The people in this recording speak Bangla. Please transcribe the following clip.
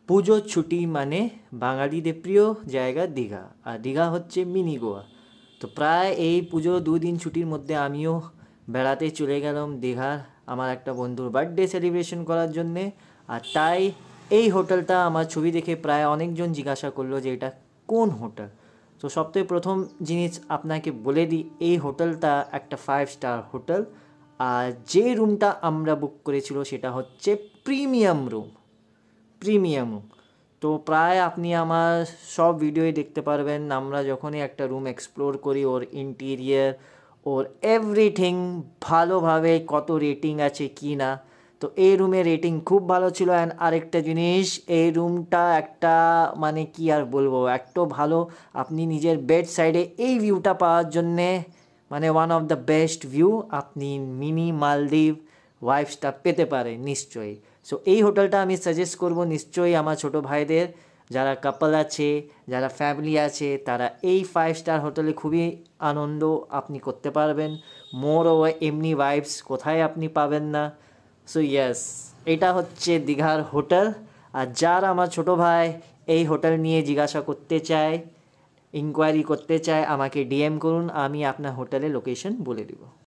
পুজোর ছুটি মানে বাঙালিদের প্রিয় জায়গা দীঘা, আর দীঘা হচ্ছে মিনি গোয়া। তো প্রায় এই পুজো 2 দিন ছুটির মধ্যে আমিও বেড়াতে চলে গেলাম দীঘার আমার একটা বন্ধুর বার্থডে সেলিব্রেশন করার জন্যে। আর তাই এই হোটেলটা আমার ছবি দেখে প্রায় অনেকজন জিজ্ঞাসা করলো যে এটা কোন হোটেল। তো সবথেকে প্রথম জিনিস আপনাকে বলে দিই, এই হোটেলটা একটা 5 স্টার হোটেল। আর যে রুমটা আমরা বুক করেছিল সেটা হচ্ছে প্রিমিয়াম রুম। তো প্রায় আপনি আমার সব ভিডিওই দেখতে পারবেন, আমরা যখনই একটা রুম এক্সপ্লোর করি ওর ইন্টিরিয়ার, ওর এভরিথিং ভালোভাবে কত রেটিং আছে কি না। তো এই রুমের রেটিং খুব ভালো ছিল। অ্যান্ড আরেকটা জিনিস, এই রুমটা একটা মানে কি আর বলবো, একটু ভালো আপনি নিজের বেড সাইডে এই ভিউটা পাওয়ার জন্যে মানে one of the best view আপনি মিনি মালদ্বীপ ওয়াইফসটা পেতে পারেন নিশ্চয়ই। সো এই হোটেলটা আমি সাজেস্ট করব নিশ্চয়ই আমার ছোটো ভাইদের, যারা কাপল আছে, যারা ফ্যামিলি আছে, তারা এই 5 স্টার হোটেলে খুবই আনন্দ আপনি করতে পারবেন। মোর ও এমনি ভাইবস কোথায় আপনি পাবেন না। সো ইয়েস, এটা হচ্ছে দীঘার হোটেল। আর যার আমার ছোটো ভাই এই হোটেল নিয়ে জিজ্ঞাসা করতে চায়, ইনকোয়ারি করতে চায়, আমাকে ডিএম করুন, আমি আপনার হোটেলের লোকেশন বলে দেবো।